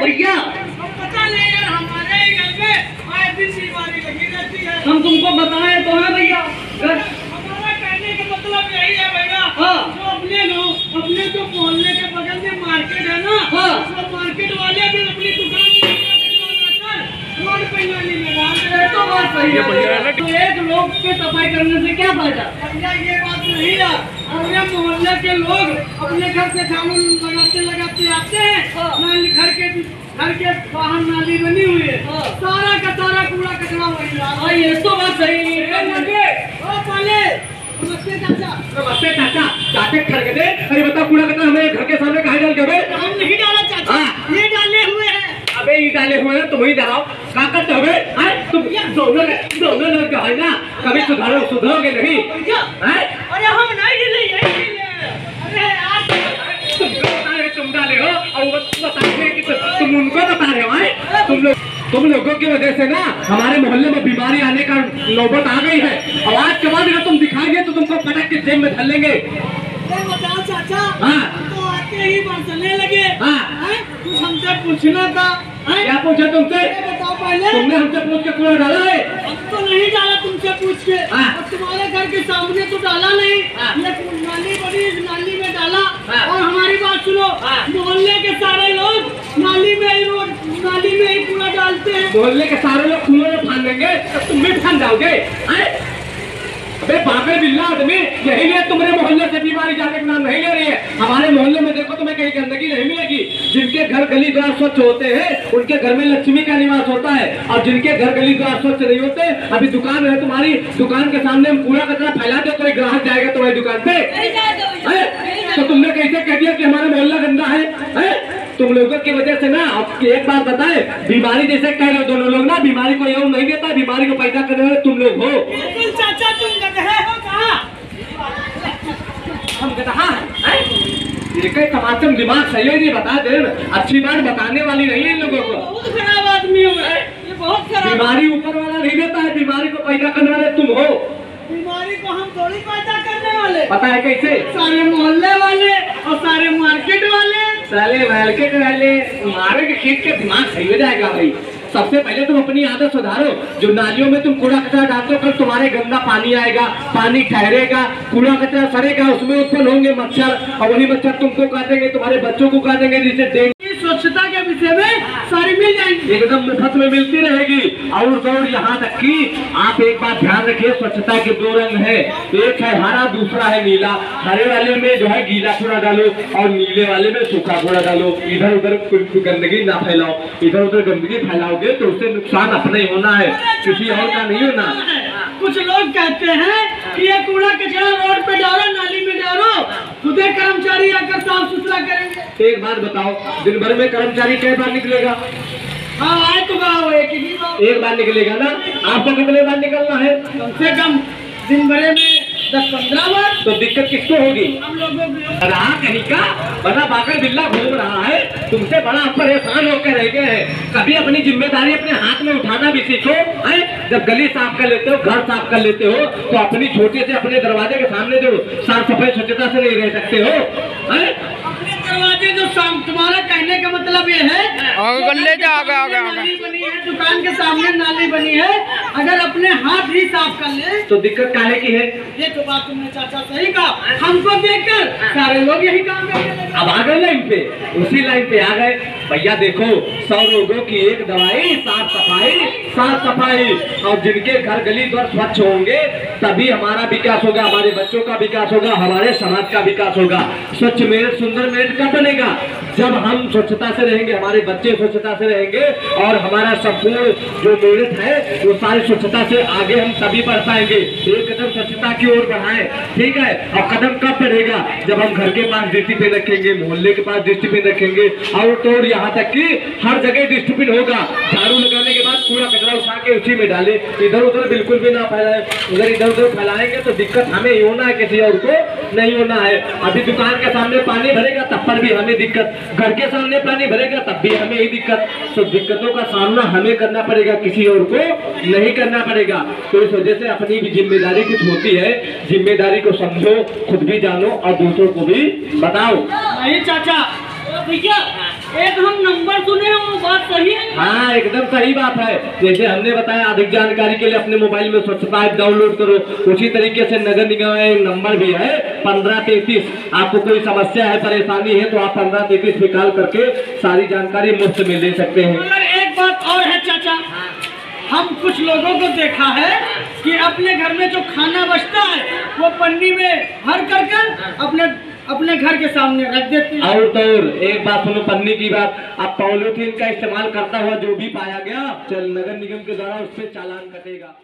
भैया? पता नहीं यार, हमारे ही घर में आए दिन बीमारी लगी रहती है। हम तुमको बताएं तो है भैया। हमारा कहने का मतलब यही है भैया, हाँ। जो अपने जो मोहल्ले के बगल में मार्केट है ना, हाँ। तो मार्केट वाले भी अपनी दुकान रोड पे नाली में डाल रहे हैं। तो बात सही है भैया। तो एक लोग के सफाई करने से क्या फायदा? भैया ये बात नहीं है, अपने मोहल्ले के लोग अपने घर से झाड़ू लगाते आते हैं, नाली घर के बाहर नाली बनी हुई है, सारा का सारा कूड़ा कचरा वही हाँ, ये तो बात सही है। नमस्ते चाचा। नमस्ते चाचा। चाचा खड़के दे। अरे बता, कूड़ा कचरा हमें घर के सामने कहाँ डाल के? हम नहीं डाला चाचा, ये डाले हुए हैं। अबे ये डाले हुए हैं, तुम ही डालो। क्या करते हो बे? तुम दोनों लोग जो है ना, कभी सुधरोगे नहीं। अरे हम नहीं डाले, यही डाले। अरे आज तुम डाले हो और वो बता रहे कि तुम उनको बता रहे हो। तुम लोगों की वजह से ना हमारे मोहल्ले में बीमारी आने का नौबत आ गई है। और आज के बाद अगर तुम दिखाएंगे तो तुमको पटक के जेल में धर लेंगे। बताओ चाचा, हाँ। तो आते ही बरसने लगे। हाँ। कुछ हमसे पूछना था। क्या पूछा तुमसे? बताओ पहले। तुमने हमसे पूछ के कूड़ा डाला है? हम तो नहीं डाला तुमसे पूछ के। हाँ। और तुम्हारे घर के सामने तो डाला नहीं। हाँ। ये नाली बड़ी, नाली में डाला। हाँ। और हमारी बात सुनो, हाँ। मोहल्ले के सारे लोग नाली में ही कूड़ा डालते हैं। मोहल्ले के सारे लोग कुएं में फान देंगे तो तुम भी फान जाओगे। अबे पागल बिल्ला आदमी, यही लिए तुम्हारे मोहल्ले से बीमारी जाने का नाम नहीं ले रही है। हमारे मोहल्ले में देखो तुम्हें कहीं गंदगी नहीं मिलेगी। जिनके घर गली द्वार स्वच्छ होते हैं उनके घर में लक्ष्मी का निवास होता है, और जिनके घर गली द्वार स्वच्छ नहीं होते, अभी दुकान है तुम्हारी, दुकान के सामने पूरा कचरा फैला दो, कोई ग्राहक जाएगा तुम्हारी दुकान पे? तो तुमने कैसे कह दिया कि हमारा मोहल्ला गंदा है? तुम लोगों की वजह से ना, अब एक बात बताए, बीमारी जैसे कह रहे हो दोनों लोग ना, बीमारी को योग नहीं देता, बीमारी को पैदा करने वाले तुम लोग हो। चाचा तुम गधे हो कहाँ? हम गधा हैं? ये तमाशम दिमाग सही है, नहीं बता दे, अच्छी बात बताने वाली नहीं है इन लोगों को। बहुत खराब आदमी हो, ये बहुत खराब। बीमारी ऊपर वाला नहीं देता है, बीमारी को पैदा करने वाले तुम हो। बीमारी को हम थोड़ी पैदा करने वाले, पता है कैसे? सारे मोहल्ले वाले और सारे मार्केट वाले। साले मार्केट वाले मारे के खेत के दिमाग सही हो जाएगा भाई। सबसे पहले तुम अपनी आदत सुधारो। जो नालियों में तुम कूड़ा कचरा डालते हो, कल तुम्हारे गंदा पानी आएगा, पानी ठहरेगा, कूड़ा कचरा सड़ेगा, उसमें उत्पन्न होंगे मच्छर, और वही मच्छर तुमको काटेंगे, तुम्हारे बच्चों को काटेंगे, जिससे डेंगू। स्वच्छता के विषय में सारी मिल जाएंगी, एकदम मुफ्त में मिलती रहेगी। और यहाँ तक कि आप एक बात ध्यान रखिए, स्वच्छता के दो रंग है, एक है हरा, दूसरा है नीला। हरे वाले में जो है गीला कूड़ा डालो और नीले वाले में सूखा कूड़ा डालो। इधर उधर गंदगी ना फैलाओ। इधर उधर गंदगी फैलाओगे तो उससे नुकसान अपना ही होना है, किसी और का नहीं होना। कुछ लोग कहते हैं कि ये कूड़ा कचरा रोड पे डालो, नाली में डालो, खुद कर्मचारी आकर साफ सुथरा करेंगे। एक बात बताओ, दिन भर में कर्मचारी कई बार निकलेगा? हाँ आए तो गाँव एक बार निकलेगा ना। आपको कितने बार निकलना है? कम से कम दिन भर में 10-15 बार। तो दिक्कत किसको होगी? हम लोगों को। रहा कहीं का बड़ा बाकर बिल्ला घूम रहा है, तुमसे बड़ा परेशान होकर रह गए हैं। कभी अपनी जिम्मेदारी अपने हाथ में उठाना भी सीखो। जब गली साफ कर लेते हो, घर साफ कर लेते हो, तो अपनी छोटे से अपने दरवाजे के सामने जो साफ सफाई स्वच्छता से नहीं रह सकते हो? अपने दरवाजे जो तुम्हारा कहने का मतलब ये है, नाली बनी है, दुकान के सामने नाली बनी है, अगर अपने हाथ ही साफ कर ले तो दिक्कत काहे की है? ये तो बात तुमने चाचा सही कहा। हमको देखकर सारे लोग यही काम करने लगे। अब आ गए लाइन पे, उसी लाइन पे आ गए भैया। देखो, 100 रोगों की एक दवाई, साफ सफाई, साफ सफाई। और जिनके घर गली द्वार स्वच्छ होंगे तभी हमारा विकास होगा, हमारे बच्चों का विकास होगा, हमारे समाज का विकास होगा। स्वच्छ मेरठ सुंदर मेरठ कब बनेगा? जब हम स्वच्छता से रहेंगे, हमारे बच्चे स्वच्छता से रहेंगे, और हमारा संपूर्ण जो मेरठ है वो सारी स्वच्छता से आगे हम तभी बढ़ पाएंगे। एक कदम स्वच्छता की ओर बढ़ाएं, ठीक है? और कदम कब बढ़ेगा? जब हम घर के पास डिसिप्लिन रखेंगे, मोहल्ले के पास डिसिप्लिन रखेंगे, और तो यहाँ तक कि हर जगह डिसिप्लिन होगा। झाड़ू लगाने के बाद कूड़ा कचरा उठा के उसी में डाले, इधर उधर बिल्कुल भी ना फैलाए। अगर इधर उधर फैलाएंगे तो दिक्कत हमें ही होना है, किसी और को नहीं होना है। अभी दुकान के सामने पानी भरेगा तब पर भी हमें दिक्कत, घर के सामने पानी भरेगा तब भी हमें ही दिक्कत। तो दिक्कतों का सामना हमें करना पड़ेगा, किसी और को नहीं करना पड़ेगा। तो इस वजह से अपनी भी जिम्मेदारी कुछ होती है, जिम्मेदारी को समझो, खुद भी जानो और दूसरों को भी बताओ। नहीं चाचा भैया, एक हम नंबर सुने वो बात सही है। हाँ एकदम सही बात है। जैसे हमने बताया अधिक जानकारी के लिए अपने मोबाइल में स्वच्छता ऐप डाउनलोड करो, उसी तरीके से नगर निगम में एक नंबर भी है 1533। आपको कोई समस्या है, परेशानी है तो आप 1533 पे कॉल करके सारी जानकारी मुफ्त में ले सकते हैं। मगर एक बात और है चाचा, हम कुछ लोगों को देखा है कि अपने घर में जो खाना बचता है वो पन्नी में भर कर अपने घर के सामने रख देते हैं। और तो और एक बात सुनो, पन्नी की बात, अब पॉलीथीन का इस्तेमाल करता हुआ जो भी पाया गया, चल नगर निगम के द्वारा उस पर चालान कटेगा।